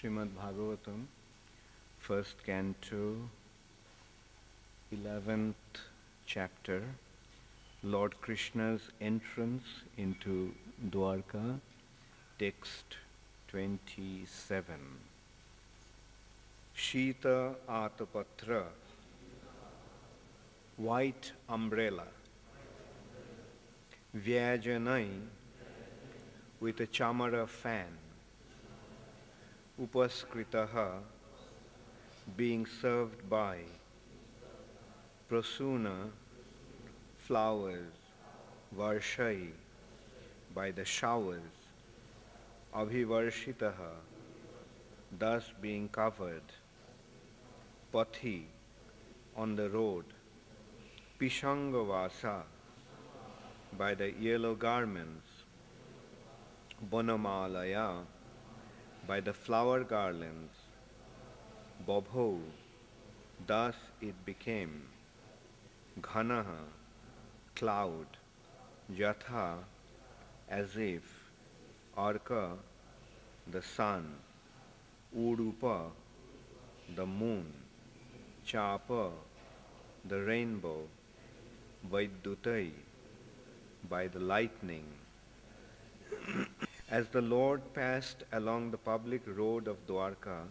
Srimad Bhagavatam, first canto, 11th chapter, Lord Krishna's entrance into Dvārakā, text 27. Sita-ātapatra, white umbrella, vyajanaiḥ, with a cāmara fan, upaskṛtaḥ, being served by prasūna, flowers, varṣaiḥ, by the showers, abhivarṣitaḥ, thus being covered, pathi, on the road, piśaṅga-vāsā, by the yellow garments, vana-mālayā, by the flower garlands, babhau, thus it became, ghanaḥ, cloud, yathā, as if, arka, the sun, uḍupa, the moon, cāpa, the rainbow, vaidyutaiḥ, by the lightning. As the Lord passed along the public road of Dvārakā,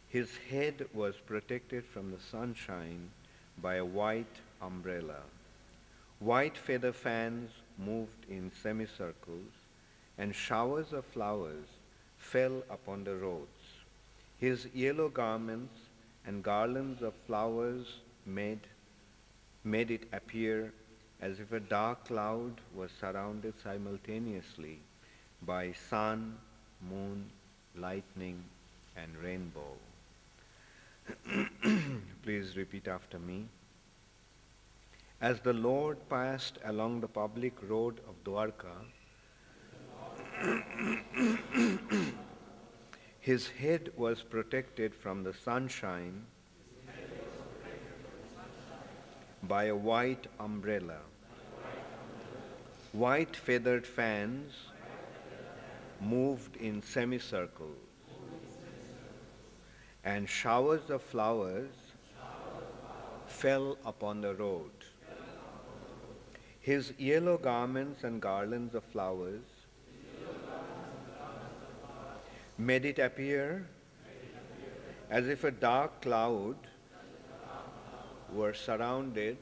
his head was protected from the sunshine by a white umbrella. White feather fans moved in semicircles, and showers of flowers fell upon the roads. His yellow garments and garlands of flowers made it appear as if a dark cloud was surrounded simultaneously by sun, moon, lightning, and rainbow. Please repeat after me. As the Lord passed along the public road of Dvārakā, his head was protected from the sunshine by a white umbrella. White feathered fans moved in semicircles, and showers of flowers fell upon the road. His yellow garments and garlands of flowers made it appear as if a dark cloud were surrounded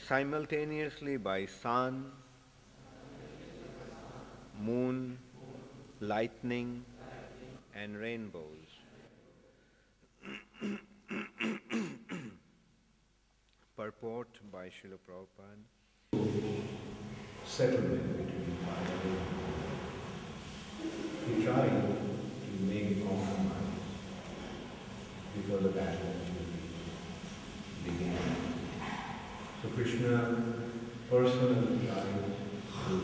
simultaneously by sun, moon, lightning, and rainbows. Purport by Srila Prabhupada. Settlement between father and he tried to make a compromise before the battle began. So Krishna personally tried to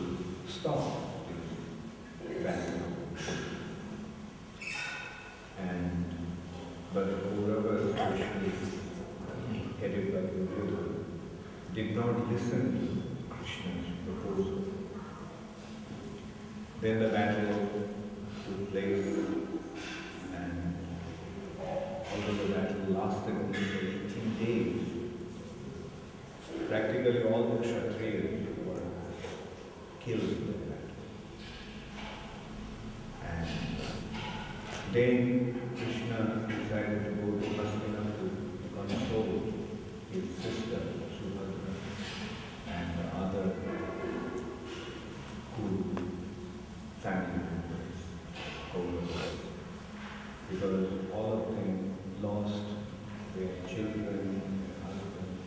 stop the battle. But whoever especially headed by the Buddha did not listen to Krishna's proposal. Then the battle took place, and although the battle lasted only for 18 days, practically all the Kshatriyas were killed in the battle. And then Krishna decided to go to Hastinapur to console his sister Subhadra and the other family members, Kauravas, because all of them lost their children, their husbands,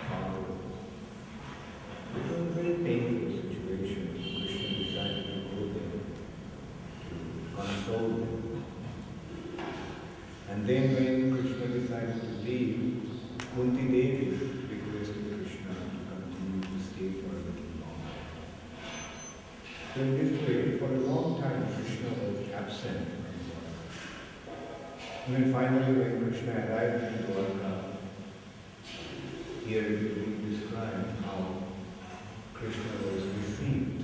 fathers. It was a very painful situation. Krishna decided to go there to console them. And then when Krishna decided to leave, Kunti Devi requested Krishna to continue to stay for a little longer. So in this way, for a long time, Krishna was absent from Dvārakā. And then finally, when Krishna arrived in Dvārakā, here it will describe how Krishna was received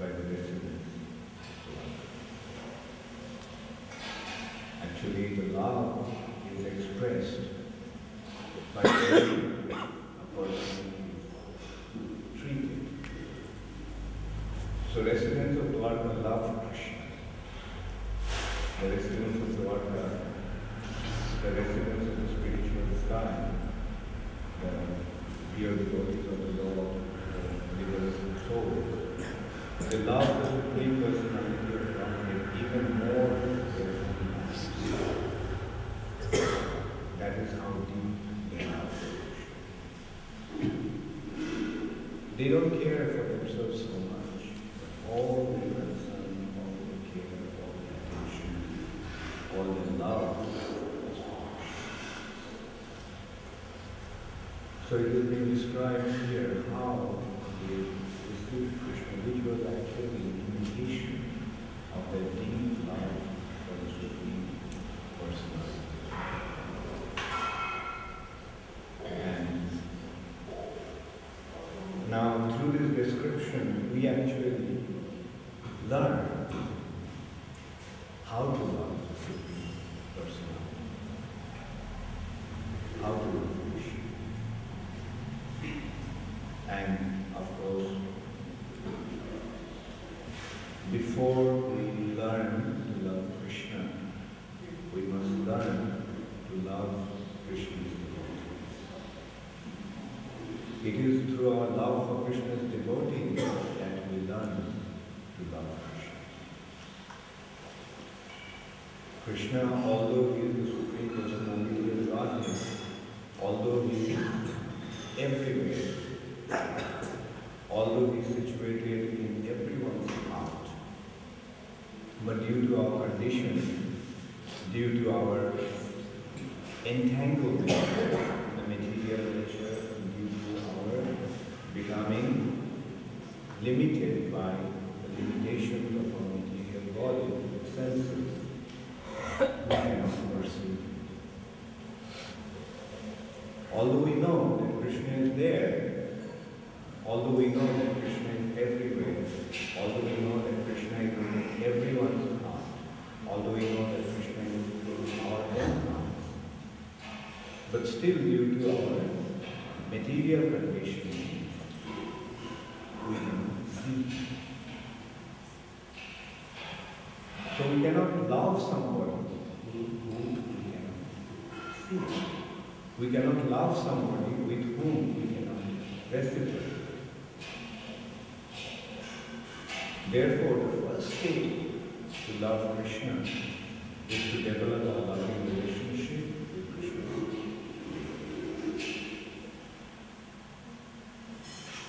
by the residents of Dvārakā. Actually, the love is expressed by the way a person is treated. So residents of Dvārakā love Krishna. The residents of Dvārakā, the residents of the spiritual sky, the pure devotees of the Lord, the universal soul, they love the Supreme Personality of Godhead even more than their own lives. That is how deep they love Krishna. They don't care for themselves so much, but all their concern, all their care, all their attention, all their love is for Krishna. So it has been described here how they received Krishna, which was actually an indication of their deep love for the Supreme Personality. And now through this description, we actually learn how to love the Supreme Personality, how to love Krishna. And of course, before we learn to love Krishna, we must learn to love Krishna's devotees. It is through our love for Krishna's devotees that we learn to love Krishna. Krishna, although he is the Supreme Personality of Godhead, although he is everywhere, although he is situated in everyone's heart, but due to our condition, due to our entanglement in the material nature, due to our becoming limited by the limitations of our material body, senses, we cannot perceive it. Although we know that Krishna is there, although we know that Krishna is everywhere, although we know that Krishna is in everyone's heart, although we know that Krishna is in our own hearts, but still due to our material condition, we cannot see. So we cannot love someone who we cannot see. We cannot love somebody with whom we cannot reciprocate. Therefore, the first stage to love Krishna is to develop a loving relationship with Krishna.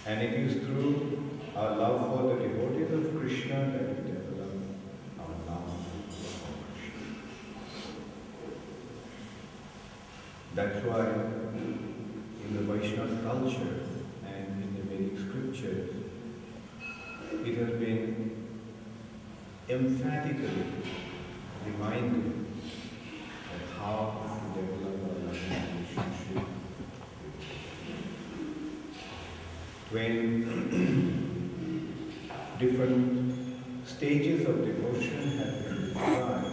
And it is through our love for the devotees of Krishna that we develop our love for Krishna. That's why in the Vaishnava culture and in the Vedic scriptures, it has been emphatically reminded of how to develop a loving relationship. When different stages of devotion have been described,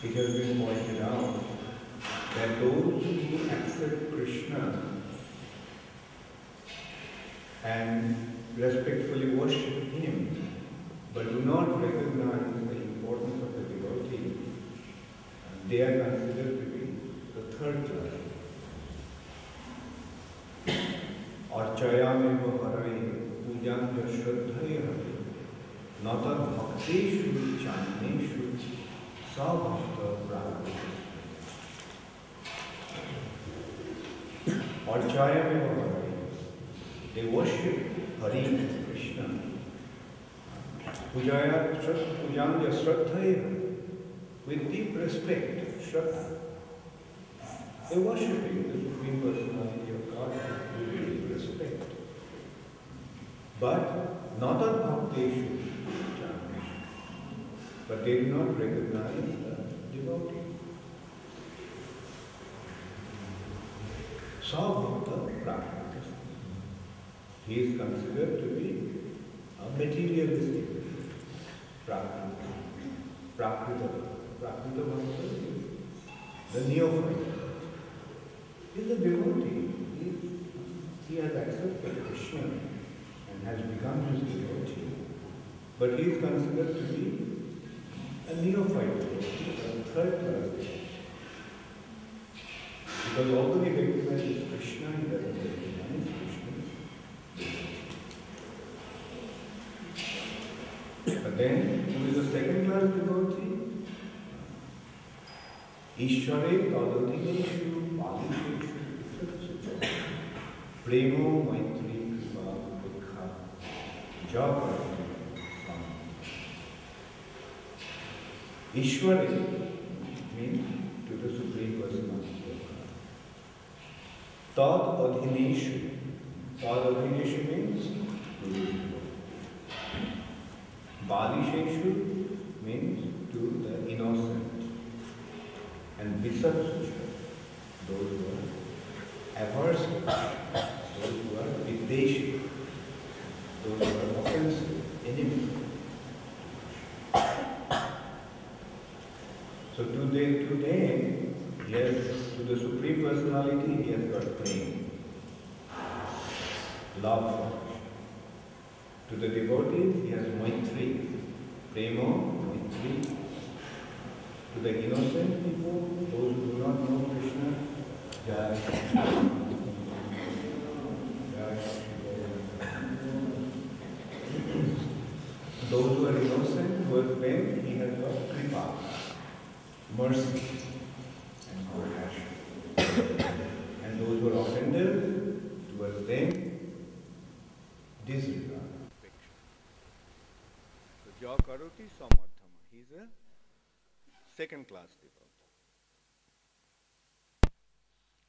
it has been pointed out that those who accept Krishna and respectfully worship him, but do not recognize the importance of the devotee, they are considered to be the third class. Archayameva harai Ujjain shraddhaya nata bhakteshu chaneshu satātapatra. Archayameva harai. They worship Hari Krishna. Ujjain shraddhaya, with deep respect, shraddha. They are worshipping the Supreme Personality of God with deep respect. But not on bhakteshu, but they do not recognize the devotee. Sa-bhakta-prakṛta. He is considered to be a materialistic prakṛta. Prakrita-vāsā is the neophyte. He is a devotee. He has accepted Krishna and has become his devotee. But he is considered to be a neophyte devotee, a third class devotee. Because although he recognizes Krishna, he doesn't recognize Krishna's devotee. But then, who is a second class devotee? Ishvare-tādadhineshu pāliseshu visatsya premo maitri kripa upekha jakarati Swami. Ishvare means to the Supreme Personality of God. Tad-adhineshu. Tad-adhineshu means to the devotee. Balisheshu means to the innocent. And visatsya, those who are averse, those who are viddeshi, those who are offensive, enemy. So today, yes, to the Supreme Personality, he has got prema, love for Krishna. To the devotees, he has maitri, prema, maitri. To the innocent people, those who do not know Krishna, Jai. Those who are innocent, towards them, he has got kripa, mercy, and compassion. And those who are offenders, towards them, disregard. So, ja karoti samarthama. He is a second class devotee.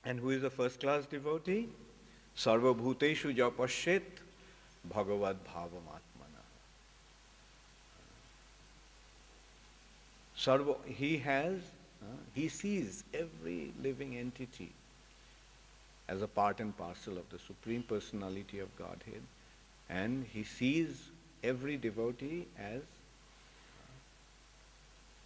And who is a first class devotee? Sarva bhuteshu ja pasyet bhagavad bhavam atmana. Sarva, he sees every living entity as a part and parcel of the Supreme Personality of Godhead, and he sees every devotee as,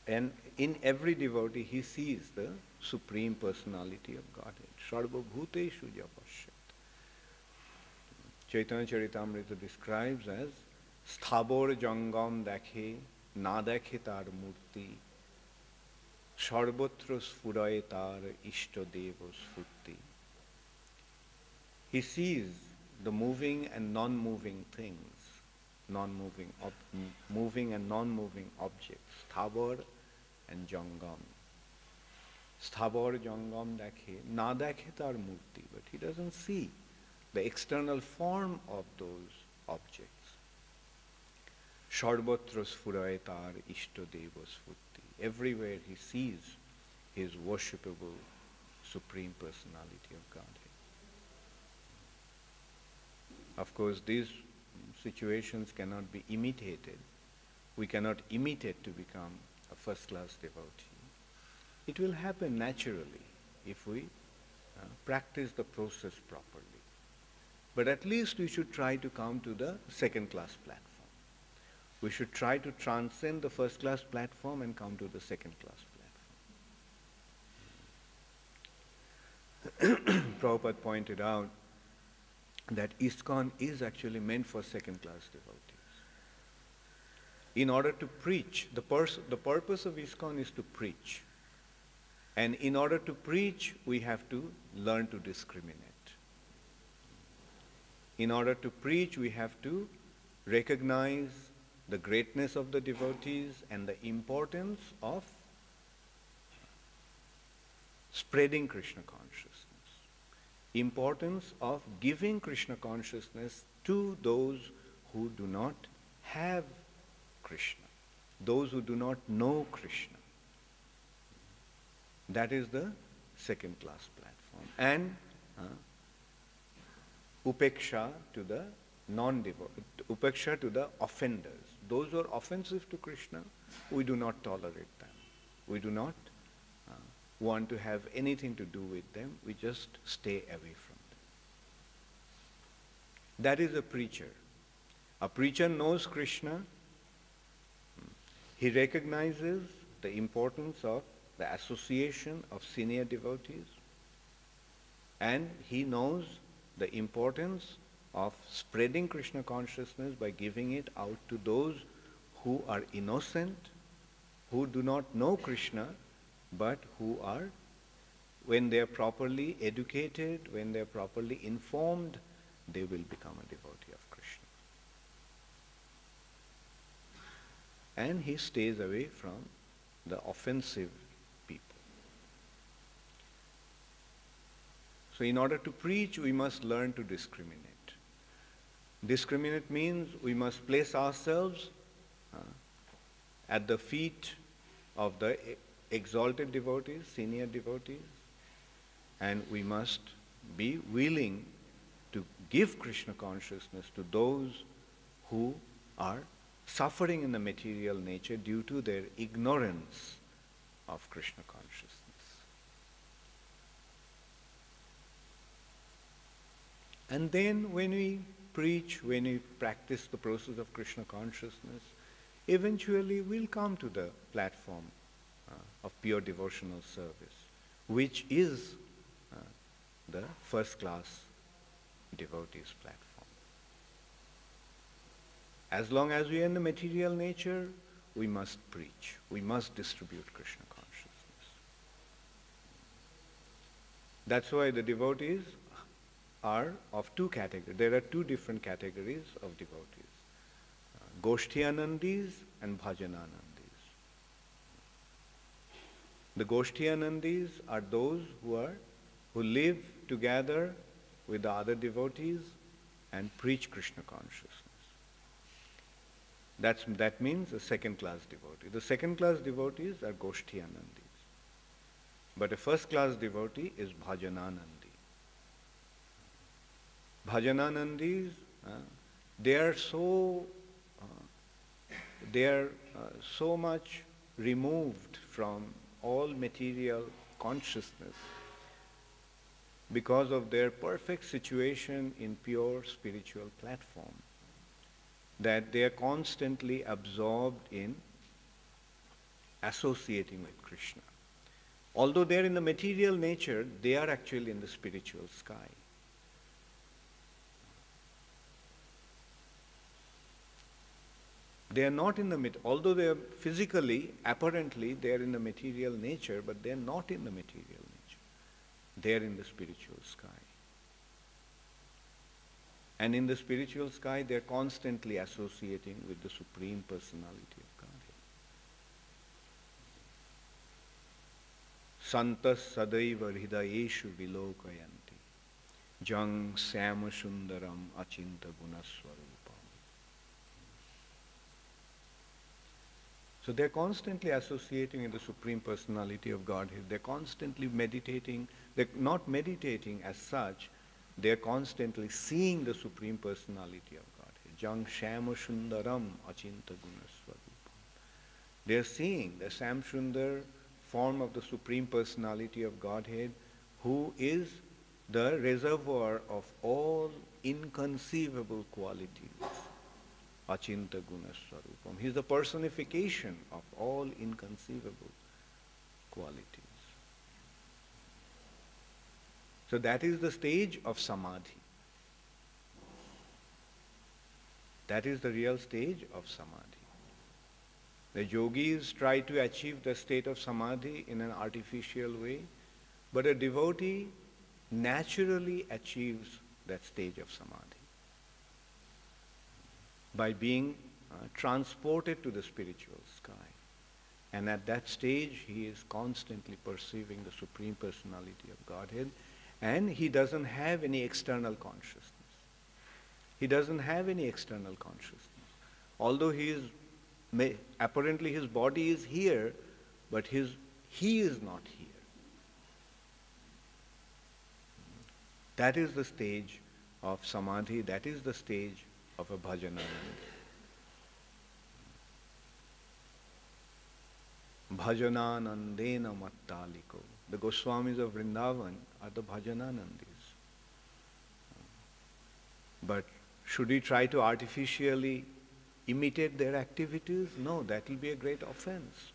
and in every devotee he sees the Supreme Personality of Godhead. Sarva bhuteshu ja pasyet. Chaitanya Charitamrita describes as sthabor jangam dakhe, na dakhe tar murti, sarvatra sphuraye tar ishtadeva sphurti. He sees the moving and non-moving things, moving and non-moving objects, sthabor and jangam. Sthabor jangam dakhe, na dakhe tar murti, but he doesn't see the external form of those objects. Sarvatra sphuraye tar ishtadeva sphurti. Everywhere he sees his worshipable Supreme Personality of Godhead. Of course, these situations cannot be imitated. We cannot imitate to become a first-class devotee. It will happen naturally if we practice the process properly. But at least we should try to come to the second-class platform. We should try to transcend the first-class platform and come to the second-class platform. Prabhupada pointed out that ISKCON is actually meant for second-class devotees. In order to preach, the purpose of ISKCON is to preach. And in order to preach, we have to learn to discriminate. In order to preach, we have to recognize the greatness of the devotees and the importance of spreading Krishna consciousness. Importance of giving Krishna consciousness to those who do not have Krishna, those who do not know Krishna. That is the second-class platform. And upeksha to the upeksha to the offenders. Those who are offensive to Krishna, we do not tolerate them. We do not want to have anything to do with them. We just stay away from them. That is a preacher. A preacher knows Krishna. He recognizes the importance of the association of senior devotees, and he knows the importance of spreading Krishna consciousness by giving it out to those who are innocent, who do not know Krishna, but who are, when they are properly educated, when they are properly informed, they will become a devotee of Krishna. And he stays away from the offensive people. So in order to preach, we must learn to discriminate. Discriminate means we must place ourselves at the feet of the exalted devotees, senior devotees, and we must be willing to give Krishna consciousness to those who are suffering in the material nature due to their ignorance of Krishna consciousness. And then when we preach, when we practice the process of Krishna consciousness, eventually we'll come to the platform of pure devotional service, which is the first-class devotees platform. As long as we are in the material nature, we must preach. We must distribute Krishna consciousness. That's why the devotees are of two categories. There are two different categories of devotees. Goshtiyanandis and Bhajananandis. The Goshtiyanandis are those who live together with the other devotees and preach Krishna consciousness. That means a second-class devotee. The second-class devotees are Goshtiyanandis. But a first-class devotee is Bhajananandi. Bhajananandis, they are so much removed from all material consciousness because of their perfect situation in pure spiritual platform, that they are constantly absorbed in associating with Krishna. Although they are in the material nature, they are actually in the spiritual sky. They are not in the, although they are physically, apparently, they are in the material nature, but they are not in the material nature. They are in the spiritual sky. And in the spiritual sky, they are constantly associating with the Supreme Personality of Godhead. Santas sadaiva hridayeshu vilokayanti jang samasundaram achinta gunaswarupam. So they are constantly associating with the Supreme Personality of Godhead. They are constantly meditating. They are not meditating as such. They are constantly seeing the Supreme Personality of Godhead. Jang Shama Sundaram Achinta Gunaswarupam. They are seeing the Samsundar form of the Supreme Personality of Godhead, who is the reservoir of all inconceivable qualities. Achinta Gunaswarupam. He is the personification of all inconceivable qualities. So that is the stage of samadhi. That is the real stage of samadhi. The yogis try to achieve the state of samadhi in an artificial way, but a devotee naturally achieves that stage of samadhi by being transported to the spiritual sky. And at that stage, he is constantly perceiving the Supreme Personality of Godhead, and he doesn't have any external consciousness. He doesn't have any external consciousness. Although apparently his body is here, but he is not here. That is the stage of samadhi, that is the stage of a bhajanananda. Bhajananandena mattaliko. The Goswamis of Vrindavan are the bhajananandis. But should we try to artificially imitate their activities? No, that will be a great offense.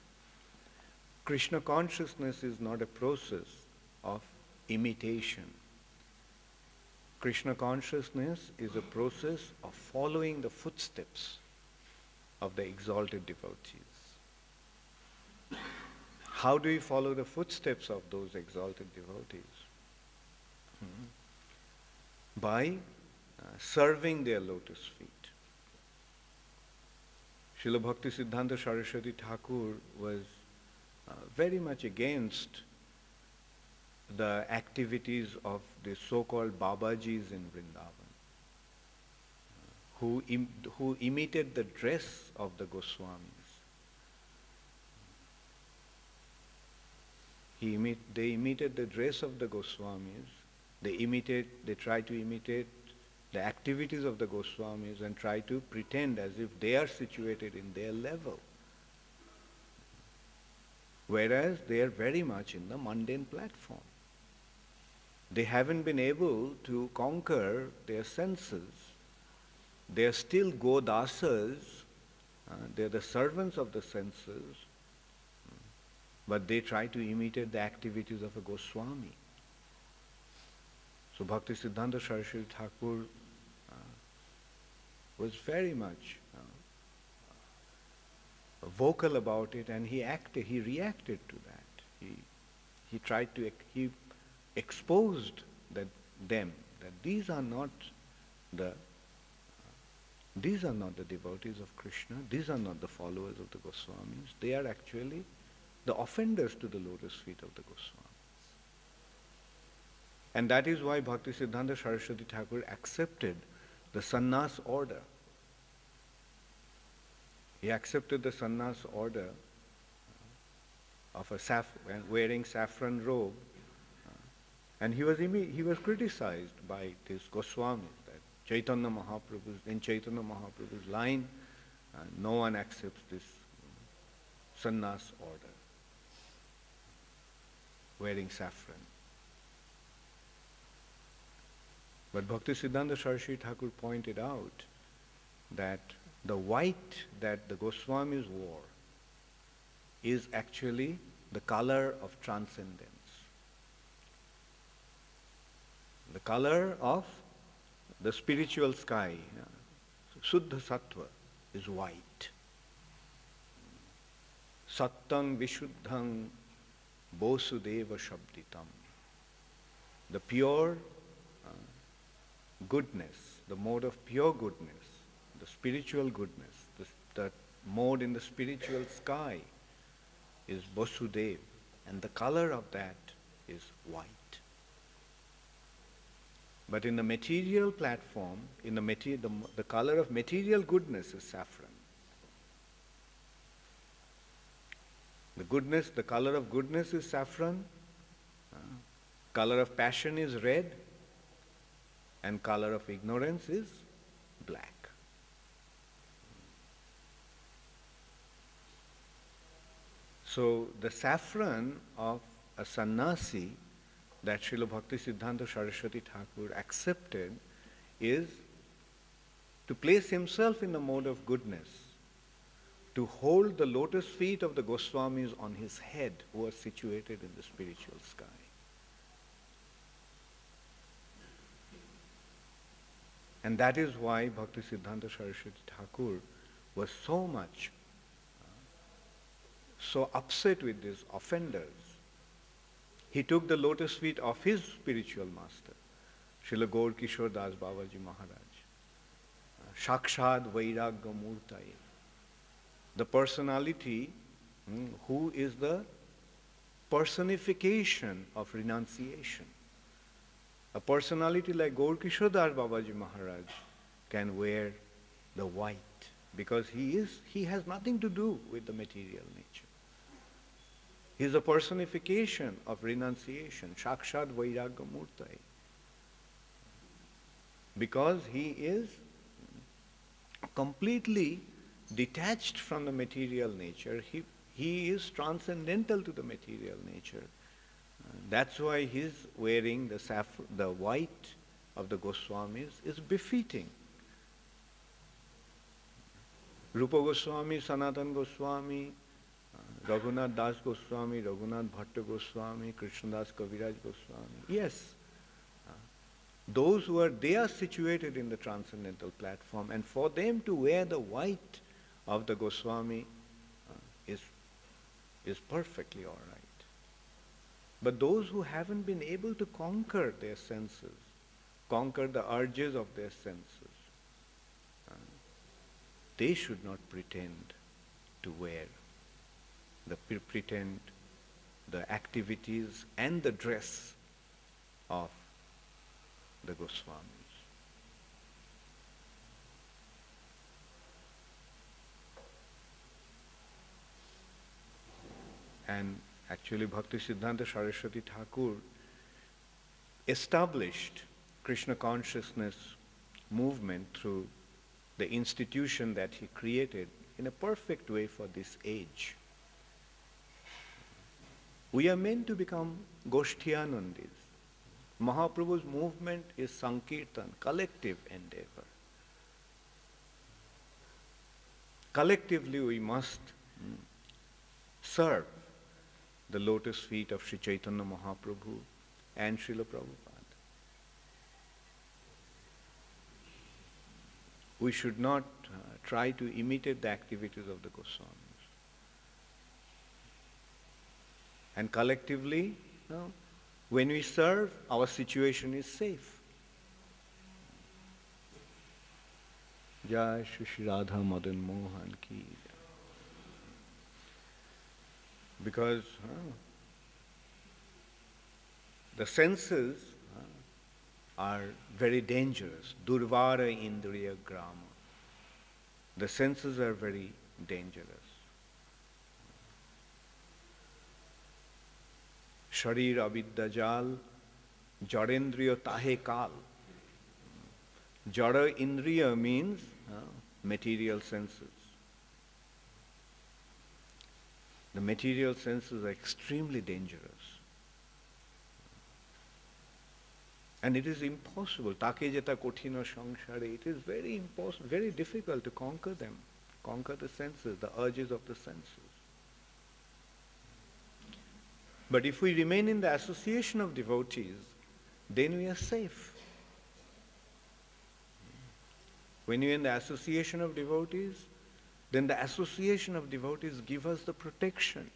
Krishna consciousness is not a process of imitation. Krishna consciousness is a process of following the footsteps of the exalted devotees. How do we follow the footsteps of those exalted devotees? By serving their lotus feet. Srila Bhakti Siddhanta Saraswati Thakur was very much against the activities of the so-called Babajis in Vrindavan, who imitated the dress of the Goswamis. They imitated the dress of the Goswamis. They try to imitate the activities of the Goswamis and try to pretend as if they are situated in their level. Whereas they are very much in the mundane platform. They haven't been able to conquer their senses. They are still godasas. They are the servants of the senses. But they try to imitate the activities of a Goswami. So Bhakti Siddhanta Saraswati Thakur was very much vocal about it, and he reacted to that. He exposed them that these are not the devotees of Krishna, these are not the followers of the Goswamis, they are actually the offenders to the lotus feet of the Goswamis. And that is why Bhakti Siddhanta Saraswati Thakur accepted the sannyas order. He accepted the sannyas order of wearing saffron robe, and he was criticized by these Goswamis that Chaitanya Mahaprabhu's line, no one accepts this sannyas order, wearing saffron. But Bhakti Siddhanta Saraswati Thakur pointed out that the white that the Goswamis wore is actually the color of transcendence. The color of the spiritual sky. Suddha Sattva is white. Sattam Vishuddham Bosudeva Shabditam. The pure goodness, the mode of pure goodness, the spiritual goodness, the mode in the spiritual sky is Vasudev, and the color of that is white. But in the material platform, the color of material goodness is saffron. The color of goodness is saffron, color of passion is red, and color of ignorance is black. So the saffron of a sannyasi that Srila Bhakti Siddhanta Saraswati Thakur accepted is to place himself in the mode of goodness, to hold the lotus feet of the Goswamis on his head who are situated in the spiritual sky. And that is why Bhakti Siddhanta Saraswati Thakur was so upset with these offenders. He took the lotus feet of his spiritual master, Srila Gaur Kishore Das Babaji Maharaj, Shakshad Vairagya Murtai, the personality who is the personification of renunciation. A personality like Gaur Kishore Das Babaji Maharaj can wear the white because he has nothing to do with the material nature. He is a personification of renunciation, Shakshad Vairagya Murtai. Because he is completely detached from the material nature, he is transcendental to the material nature. That's why his wearing the white of the Goswamis is befitting. Rupa Goswami, Sanatana Goswami, Raghunath Das Goswami, Raghunath Bhatta Goswami, Krishnadas Kaviraj Goswami. Yes, those who are, they are situated in the transcendental platform, and for them to wear the white of the Goswami is perfectly all right. But those who haven't been able to conquer their senses, conquer the urges of their senses, they should not pretend to wear the activities and the dress of the Goswamis. And actually Bhaktisiddhanta Saraswati Thakur established Krishna consciousness movement through the institution that he created in a perfect way for this age. We are meant to become Goshthiyanandis. Mahaprabhu's movement is Sankirtan, collective endeavor. Collectively we must serve the lotus feet of Sri Chaitanya Mahaprabhu and Srila Prabhupada. We should not try to imitate the activities of the Goswamis. And collectively, when we serve, our situation is safe. Jai Shri Radha Madan Mohan ki. Because the senses are very dangerous. Durvara indriya grama. The senses are very dangerous. Sharir avidya jal, jarendriya tahe kal. Jara indriya means material senses. The material senses are extremely dangerous. And it is impossible. Take jeta kothino samsare. It is very impossible, very difficult to conquer them, conquer the senses, the urges of the senses. But if we remain in the association of devotees, then we are safe. When we are in the association of devotees, then the association of devotees give us the protection.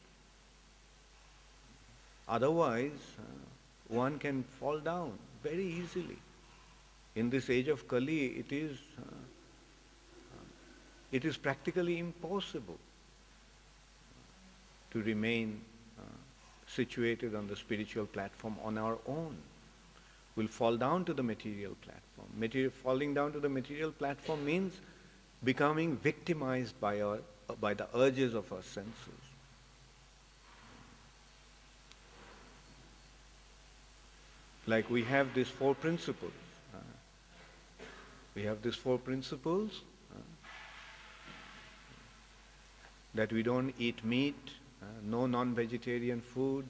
Otherwise, one can fall down very easily. In this age of Kali, it is practically impossible to remain situated on the spiritual platform on our own. We'll fall down to the material platform. Falling down to the material platform means becoming victimized by the urges of our senses. Like we have these four principles. We have these four principles that we don't eat meat, no non-vegetarian food,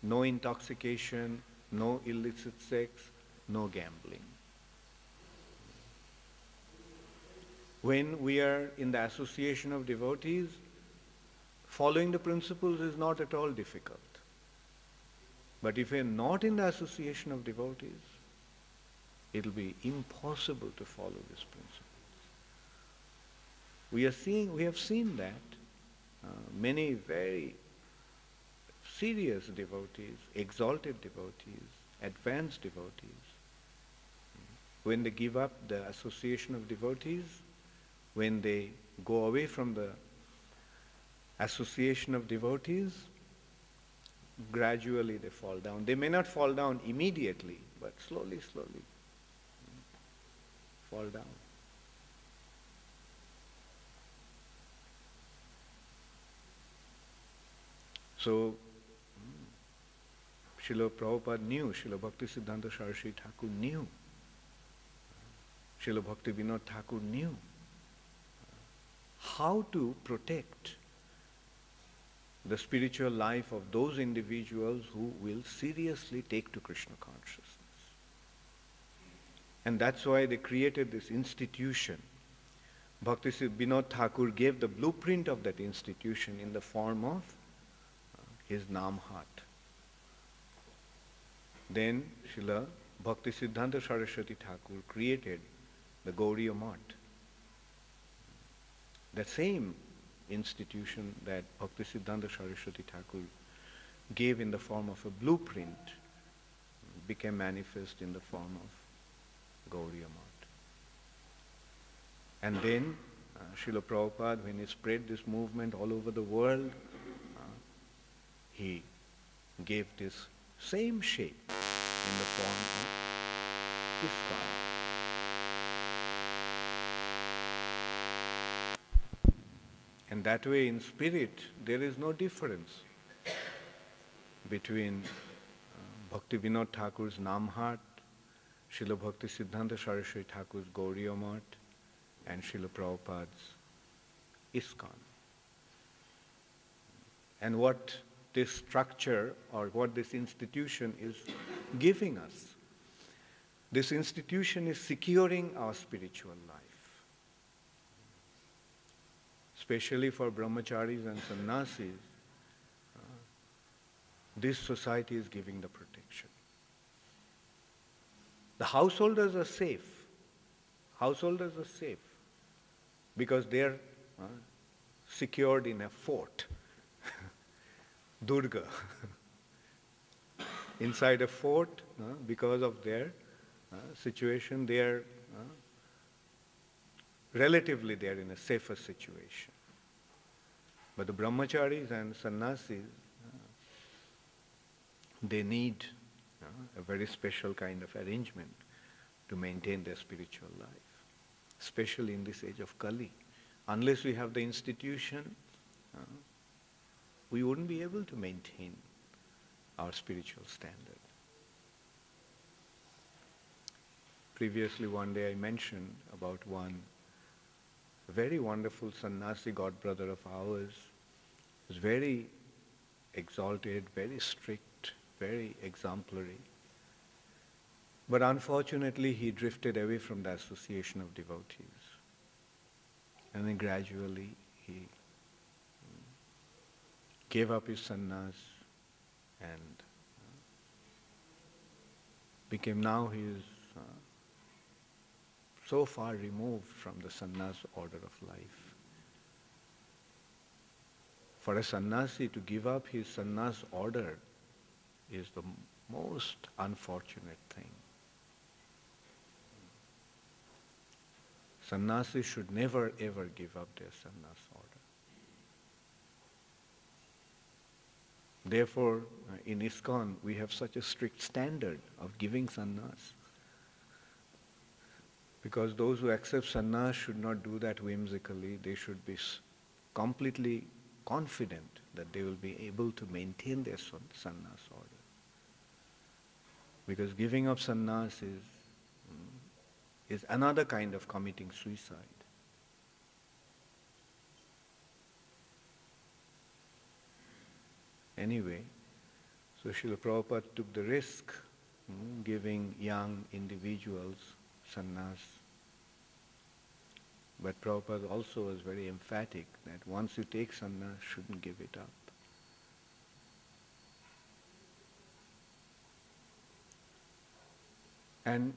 no intoxication, no illicit sex, no gambling. When we are in the association of devotees, following the principles is not at all difficult. But if we are not in the association of devotees, it will be impossible to follow these principles. We have seen that many very serious devotees, exalted devotees, advanced devotees, when they give up the association of devotees, when they go away from the association of devotees, gradually they fall down. They may not fall down immediately, but slowly fall down. So, Srila Prabhupada knew, Srila Bhaktisiddhanta Saraswati Thakur knew, Srila Bhakti Vinod Thakur knew how to protect the spiritual life of those individuals who will seriously take to Krishna consciousness. And that's why they created this institution, Bhakti Vinod Thakur gave the blueprint of that institution in the form of his Naam Hat. Then Srila Bhakti Siddhanta Saraswati Thakur created the Gauriya Math. That same institution that Bhakti Siddhanta Saraswati Thakur gave in the form of a blueprint became manifest in the form of Gauriya Math. And then Srila Prabhupada, when he spread this movement all over the world, he gave this same shape in the form of ISKCON. And that way in spirit there is no difference between Bhakti Vinod Thakur's Namhat, Srila Bhakti Siddhanta Saraswati Thakur's Gauriya Math, and Srila Prabhupada's ISKCON. And what this structure or what this institution is giving us, this institution is securing our spiritual life. Especially for brahmacharis and sannyasis, this society is giving the protection. The householders are safe. Householders are safe because they are secured in a fort, Durga. Inside a fort, because of their situation, they are relatively they are in a safer situation. But the brahmacharis and sannyasis, they need a very special kind of arrangement to maintain their spiritual life, especially in this age of Kali. Unless we have the institution, we wouldn't be able to maintain our spiritual standard. Previously one day I mentioned about one very wonderful sannyasi godbrother of ours, who was very exalted, very strict, very exemplary. But unfortunately he drifted away from the association of devotees. And then gradually he gave up his sannyas and became now he is so far removed from the sannyas order of life. For a sannyasi to give up his sannyas order is the most unfortunate thing. Sannyasis should never ever give up their sannyas order. Therefore, in ISKCON we have such a strict standard of giving sannyas. Because those who accept sannyas should not do that whimsically. They should be completely confident that they will be able to maintain their sannyas order. Because giving up sannyas is another kind of committing suicide. Anyway, so Srila Prabhupada took the risk giving young individuals sannyas. But Prabhupada also was very emphatic that once you take sannyas, shouldn't give it up. And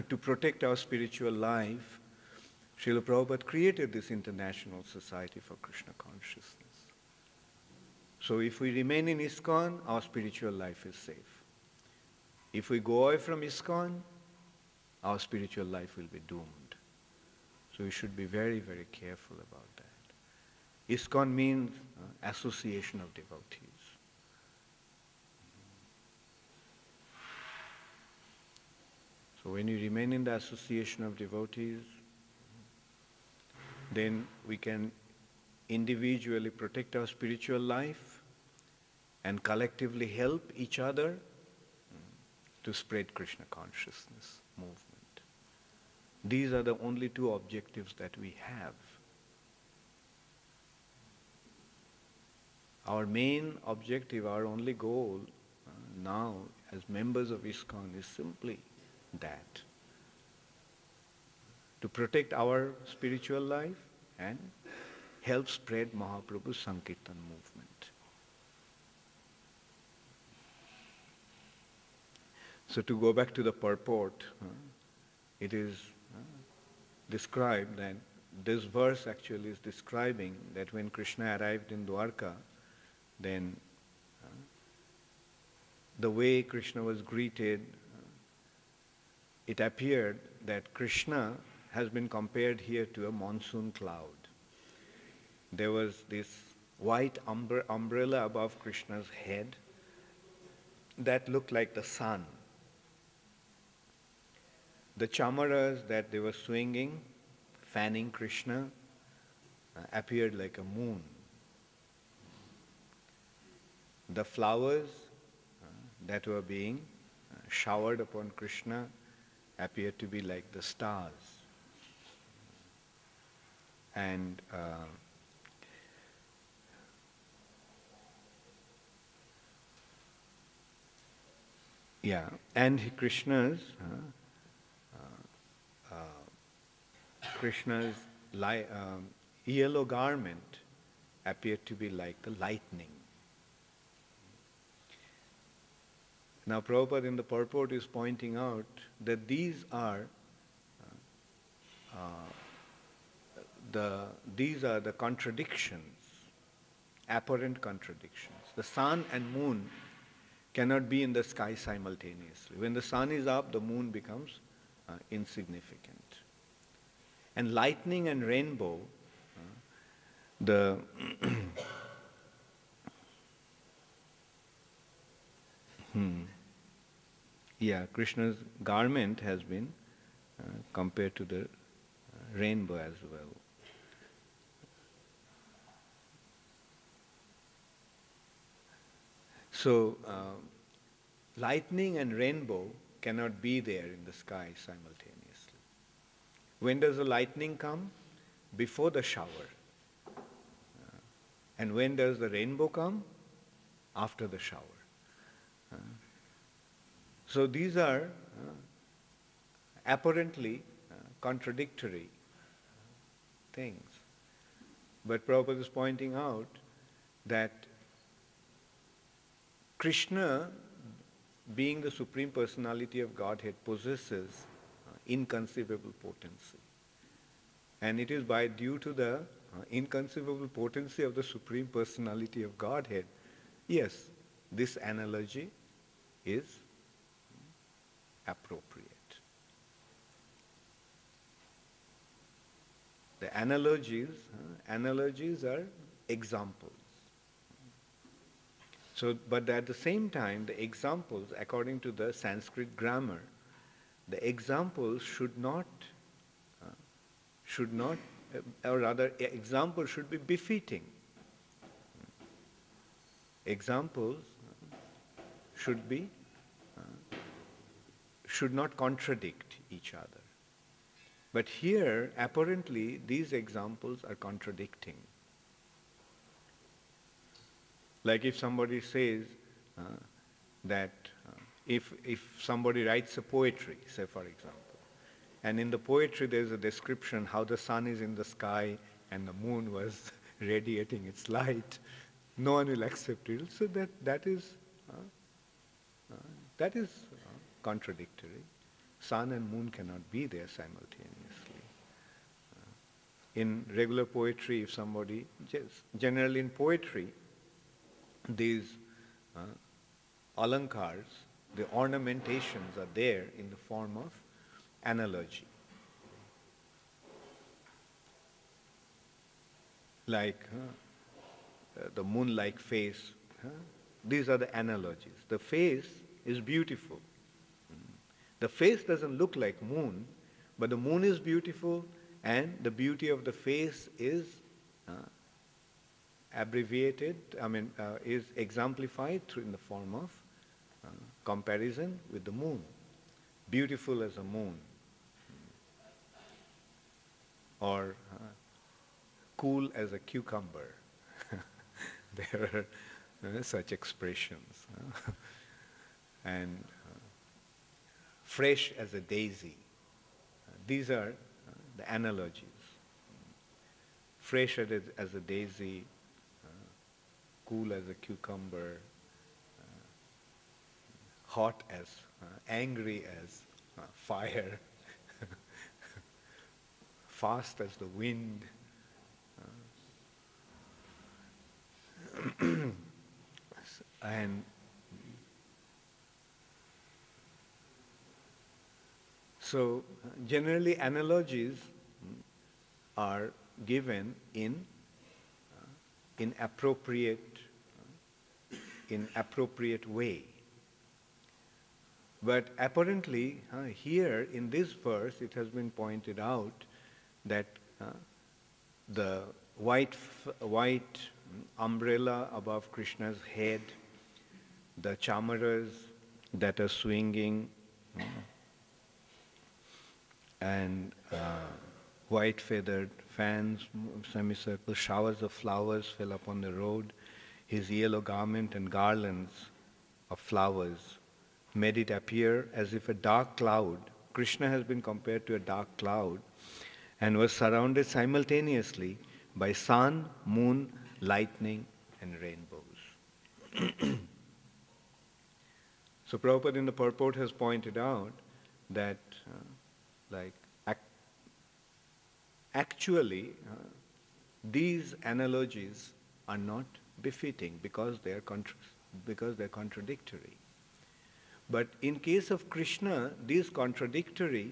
to protect our spiritual life, Srila Prabhupada created this International Society for Krishna Consciousness. So if we remain in ISKCON, our spiritual life is safe. If we go away from ISKCON, our spiritual life will be doomed. So we should be very, very careful about that. ISKCON means association of devotees. So when you remain in the association of devotees, then we can individually protect our spiritual life and collectively help each other to spread Krishna consciousness movement. These are the only two objectives that we have. Our main objective, our only goal now as members of ISKCON is simply that. to protect our spiritual life and help spread Mahaprabhu's Sankirtan movement. So to go back to the purport, it is described that this verse actually is describing that when Krishna arrived in Dvārakā, then the way Krishna was greeted, it appeared that Krishna has been compared here to a monsoon cloud. There was this white umbrella above Krishna's head that looked like the sun. The cāmaras that they were swinging, fanning Krishna, appeared like a moon. The flowers that were being showered upon Krishna appeared to be like the stars. And Krishna's yellow garment appeared to be like the lightning. Now Prabhupada in the purport is pointing out that these are the contradictions, apparent contradictions. The sun and moon cannot be in the sky simultaneously. When the sun is up, the moon becomes insignificant. And lightning and rainbow, Krishna's garment has been compared to the rainbow as well. So, lightning and rainbow cannot be there in the sky simultaneously. When does the lightning come? Before the shower. And when does the rainbow come? After the shower. So these are apparently contradictory things. But Prabhupada is pointing out that Krishna, being the Supreme Personality of Godhead, possesses inconceivable potency. And it is due to the inconceivable potency of the Supreme Personality of Godhead, yes, this analogy is appropriate. The analogies are examples. So, but at the same time, the examples, according to the Sanskrit grammar, the examples should not, or rather, examples should be befitting. Examples should not contradict each other. But here, apparently, these examples are contradicting. Like if somebody says that if somebody writes a poetry, say for example, and in the poetry there is a description how the sun is in the sky and the moon was radiating its light, no one will accept it. So that is contradictory. Sun and moon cannot be there simultaneously. In regular poetry, if somebody, generally in poetry, these alankars, the ornamentations are there in the form of analogy. Like the moon-like face, these are the analogies. The face is beautiful. The face doesn't look like moon, but the moon is beautiful and the beauty of the face is is exemplified in the form of comparison with the moon. Beautiful as a moon. Or cool as a cucumber. There are such expressions. And fresh as a daisy. These are the analogies. Fresh as a daisy, cool as a cucumber, hot as, angry as fire, fast as the wind. And so generally analogies are given in appropriate way. But apparently here in this verse it has been pointed out that the white umbrella above Krishna's head, the cāmaras that are swinging, and white feathered fans, semicircles, showers of flowers fell upon the road. His yellow garment and garlands of flowers made it appear as if a dark cloud, Krishna has been compared to a dark cloud, and was surrounded simultaneously by sun, moon, lightning and rainbows. So Prabhupada in the purport has pointed out that actually these analogies are not befitting because they are contradictory. But in case of Krishna, these contradictory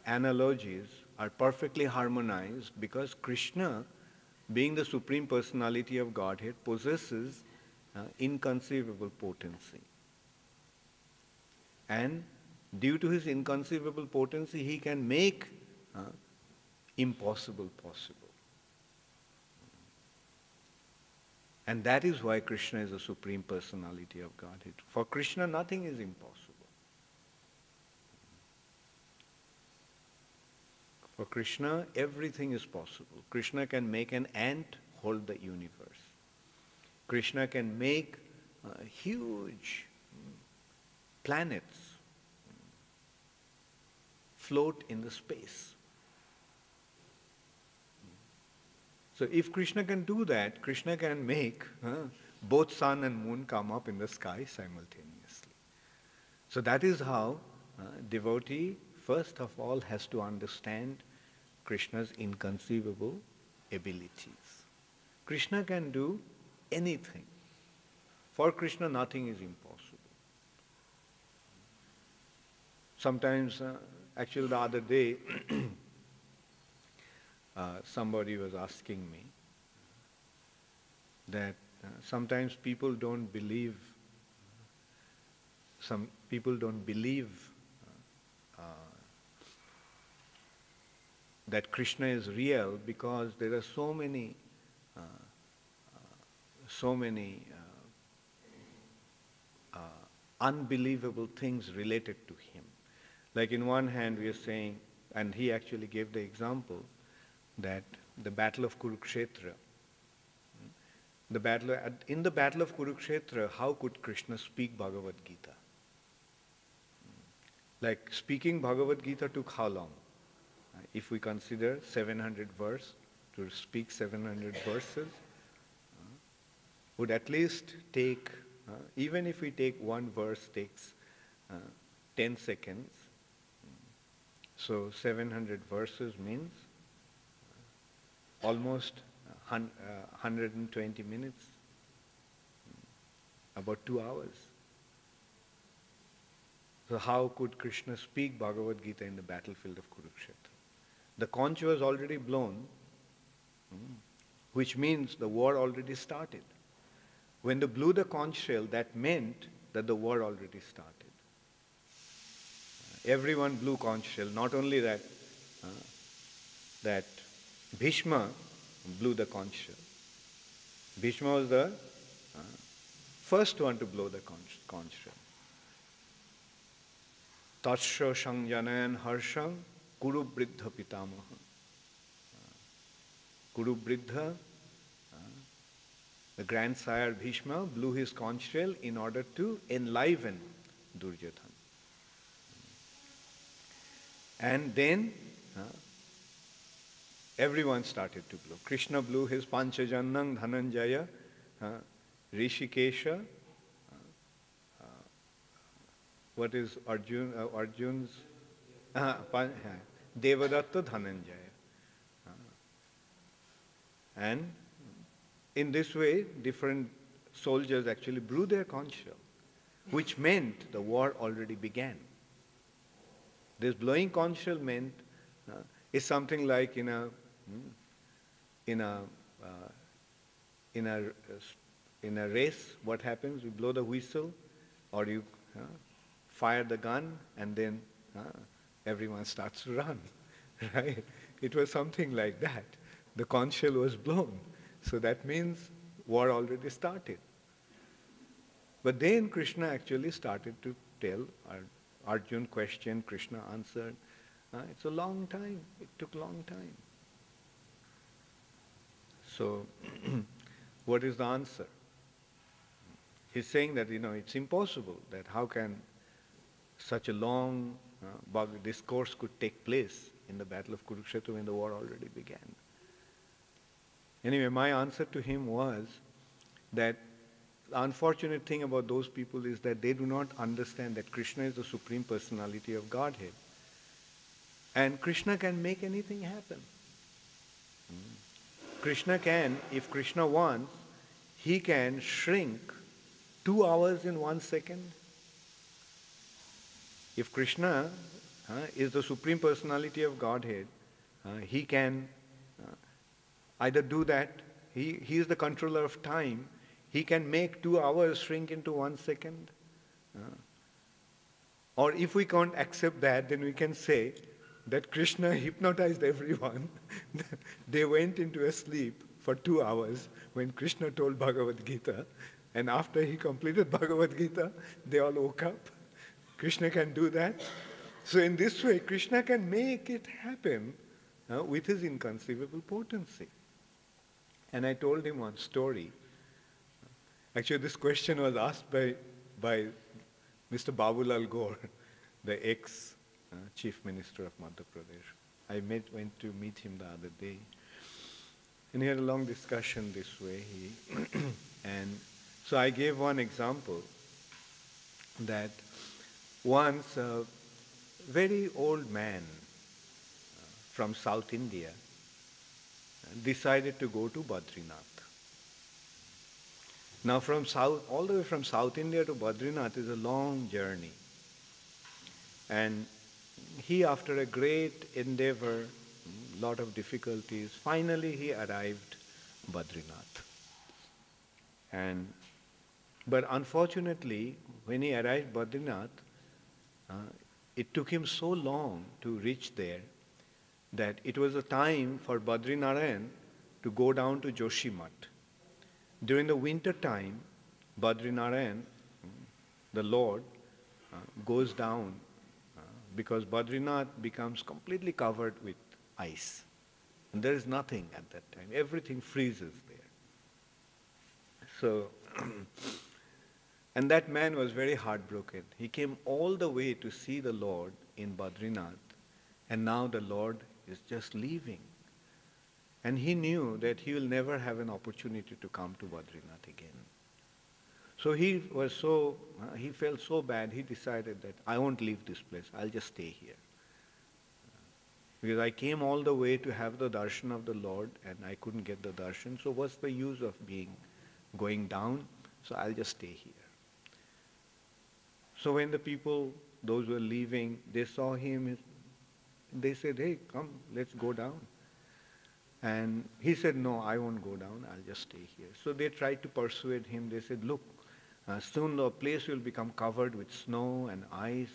analogies are perfectly harmonized because Krishna, being the Supreme Personality of Godhead, possesses inconceivable potency. And due to his inconceivable potency, he can make impossible possible. And that is why Krishna is the Supreme Personality of Godhead. For Krishna, nothing is impossible. For Krishna, everything is possible. Krishna can make an ant hold the universe. Krishna can make huge planets float in the space. So if Krishna can do that, Krishna can make both sun and moon come up in the sky simultaneously. So that is how devotee first of all has to understand Krishna's inconceivable abilities. Krishna can do anything. For Krishna, nothing is impossible. Sometimes, actually the other day, somebody was asking me that sometimes people don't believe that Krishna is real because there are so many unbelievable things related to him. Like in one hand we are saying, and he actually gave the example, that the battle of Kurukshetra, in the battle of Kurukshetra, how could Krishna speak Bhagavad Gita? Like speaking Bhagavad Gita took how long? If we consider 700 verse, to speak 700 verses, would at least take, even if we take one verse takes 10 seconds, so 700 verses means almost 120 minutes, about 2 hours. So how could Krishna speak Bhagavad Gita in the battlefield of Kurukshetra? The conch was already blown, which means the war already started. When they blew the conch shell, that meant that the war already started. Everyone blew conch shell. Not only that, that Bhishma blew the conch shell. Bhishma was the first one to blow the conch shell. Tatsya sanjanayan harsham kuru briddha pitamaha. Kuru briddha, the grandsire Bhishma, blew his conch shell in order to enliven Duryodhana. And then everyone started to blow. Krishna blew his Panchajannam Dhananjaya, Rishikesha, what is Arjun's? Devadatta Dhananjaya. And in this way, different soldiers actually blew their conch shell, which meant the war already began. This blowing conch shell meant is something like in a race. What happens? You blow the whistle, or you fire the gun, and then everyone starts to run. Right? It was something like that. The conch shell was blown. So that means war already started. But then Krishna actually started to tell. Arjun questioned, Krishna answered. It's a long time. It took a long time. So what is the answer? He's saying that, it's impossible, that how can such a long discourse could take place in the battle of Kurukshetra when the war already began. Anyway, my answer to him was that the unfortunate thing about those people is that they do not understand that Krishna is the Supreme Personality of Godhead. And Krishna can make anything happen. Krishna can, if Krishna wants, he can shrink 2 hours in 1 second. If Krishna is the Supreme Personality of Godhead, he can either do that, he is the controller of time, he can make 2 hours shrink into 1 second. Or if we can't accept that, then we can say that Krishna hypnotized everyone. They went into a sleep for 2 hours when Krishna told Bhagavad Gita, and after he completed Bhagavad Gita, they all woke up. Krishna can do that. So in this way, Krishna can make it happen with his inconceivable potency. And I told him one story. Actually, this question was asked by Mr. Babulal Gaur, the ex-chief minister of Madhya Pradesh. I went to meet him the other day. And he had a long discussion this way. And so I gave one example that once a very old man from South India decided to go to Badrinath. Now all the way from South India to Badrinath is a long journey. And he, after a great endeavor, lot of difficulties, finally he arrived Badrinath. But unfortunately, when he arrived Badrinath, it took him so long to reach there that it was a time for Badrinarayan to go down to Joshimath. During the winter time, Badrinarayan, the Lord, goes down because Badrinath becomes completely covered with ice. And there is nothing at that time. Everything freezes there. So, and that man was very heartbroken. He came all the way to see the Lord in Badrinath, and now the Lord is just leaving. And he knew that he will never have an opportunity to come to Badrinath again. So he felt so bad, he decided that I won't leave this place, I'll just stay here. Because I came all the way to have the darshan of the Lord and I couldn't get the darshan, so what's the use of going down? So I'll just stay here. So when the people, those who were leaving, they saw him, they said, hey, come, let's go down. And he said, no, I won't go down, I'll just stay here. So they tried to persuade him. They said, look, soon the place will become covered with snow and ice,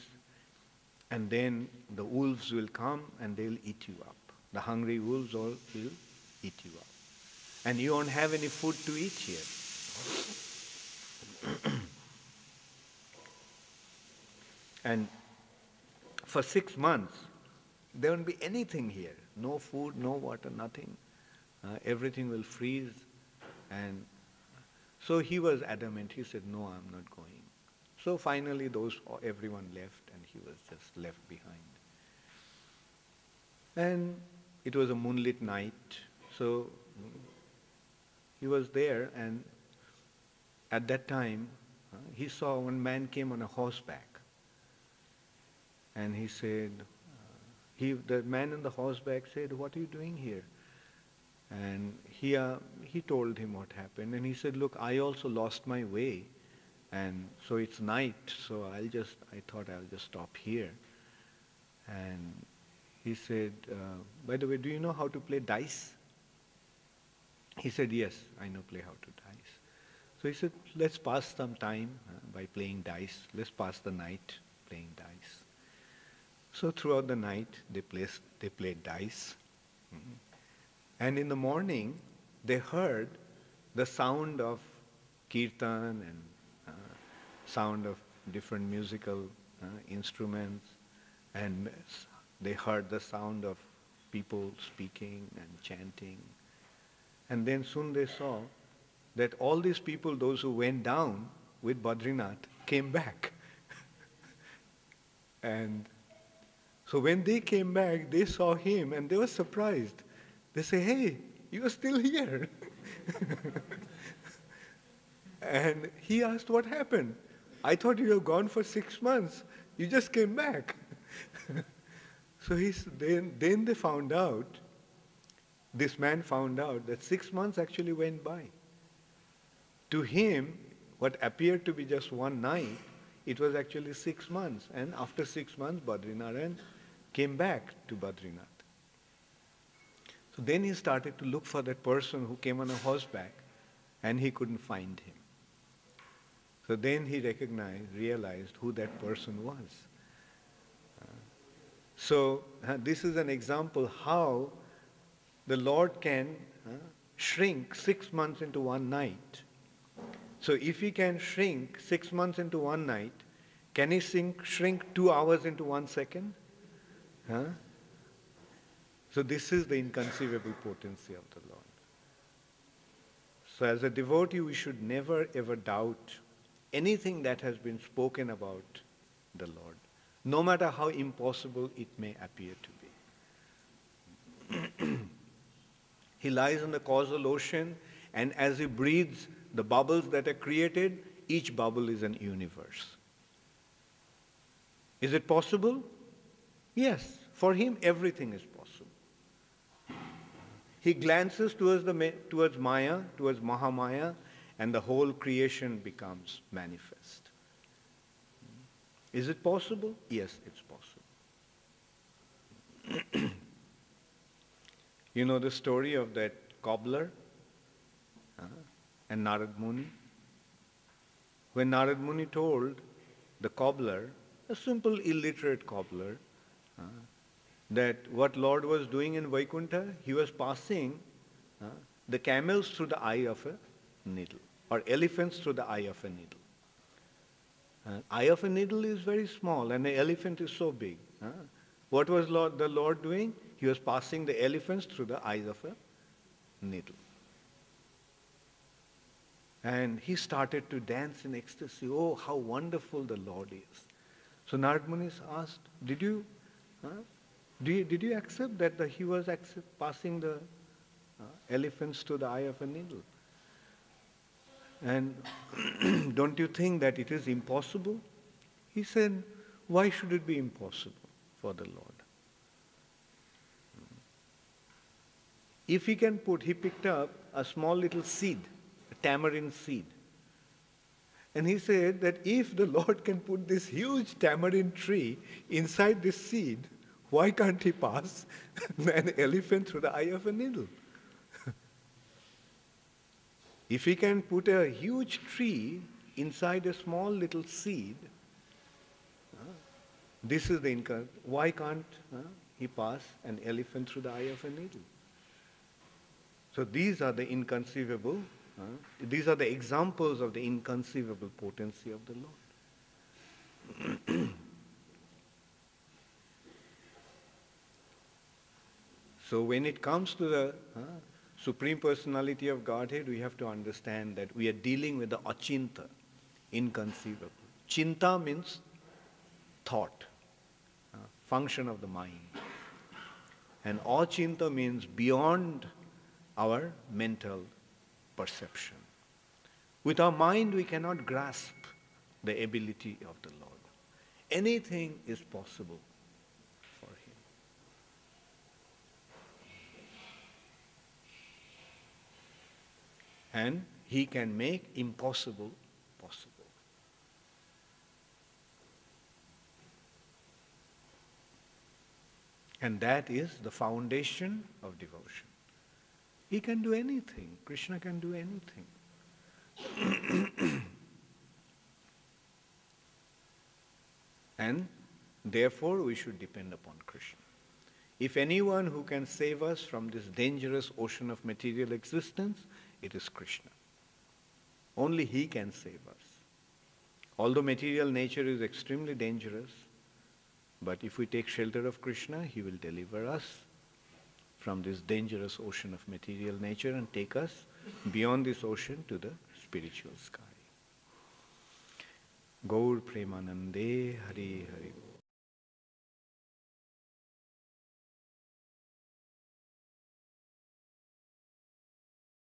and then the wolves will come and they'll eat you up. The hungry wolves all will eat you up. And you won't have any food to eat here. And for 6 months, there won't be anything here. No food, no water, nothing. Everything will freeze. And so he was adamant. He said, no, I'm not going. So finally everyone left and he was just left behind. And it was a moonlit night, so he was there, and at that time he saw one man came on a horseback. And he said, the man on the horseback said, "What are you doing here?" And he told him what happened, and he said, "Look, I also lost my way, and so it's night, so I thought I'll just stop here." And he said, "By the way, do you know how to play dice?" He said, "Yes, I know play how to dice." So he said, "Let's pass some time by playing dice. Let's pass the night playing dice." So throughout the night, they played dice. And in the morning, they heard the sound of kirtan and sound of different musical instruments, and they heard the sound of people speaking and chanting. And then soon they saw that all these people, those who went down with Badrinath, came back. And so when they came back, they saw him and they were surprised. They say, "Hey, you are still here." And he asked, "What happened? I thought you were gone for 6 months. You just came back." So then they found out, this man found out that 6 months actually went by. To him, what appeared to be just one night, it was actually 6 months. And after 6 months, Badrinath came back to Badrinath. So then he started to look for that person who came on a horseback, and he couldn't find him. So then he realized who that person was. So this is an example how the Lord can shrink 6 months into one night. So if he can shrink 6 months into one night, can he shrink 2 hours into 1 second? So this is the inconceivable potency of the Lord. So as a devotee, we should never ever doubt anything that has been spoken about the Lord, no matter how impossible it may appear to be. He lies in the causal ocean, and as he breathes, the bubbles that are created, each bubble is an universe. Is it possible? Yes. For him, everything is possible. He glances towards Maya, towards Mahamaya, and the whole creation becomes manifest. Is it possible? Yes, it's possible. You know the story of that cobbler and Narad Muni? When Narad Muni told the cobbler, a simple illiterate cobbler, that what Lord was doing in Vaikuntha, he was passing the camels through the eye of a needle, or elephants through the eye of a needle. Eye of a needle is very small, and the elephant is so big. What was the Lord doing? He was passing the elephants through the eyes of a needle. And he started to dance in ecstasy. Oh, how wonderful the Lord is. So Narad Muni asked, did you accept that he was passing the elephants to the eye of a needle? And don't you think that it is impossible? He said, why should it be impossible for the Lord? If he can he picked up a small little seed, a tamarind seed. And he said that if the Lord can put this huge tamarind tree inside this seed, why can't he pass an elephant through the eye of a needle? If he can put a huge tree inside a small little seed, this is the why can't he pass an elephant through the eye of a needle? So these are the inconceivable, these are the examples of the inconceivable potency of the Lord. So when it comes to the Supreme Personality of Godhead, we have to understand that we are dealing with the achinta, inconceivable. Chinta means thought, function of the mind. And achinta means beyond our mental perception. With our mind, we cannot grasp the ability of the Lord. Anything is possible for Him. And He can make impossible possible. And that is the foundation of devotion. He can do anything. Krishna can do anything. And therefore we should depend upon Krishna. If anyone who can save us from this dangerous ocean of material existence, it is Krishna. Only He can save us. Although material nature is extremely dangerous, but if we take shelter of Krishna, He will deliver us from this dangerous ocean of material nature and take us beyond this ocean to the spiritual sky. Gaur Premanande Hari Hari.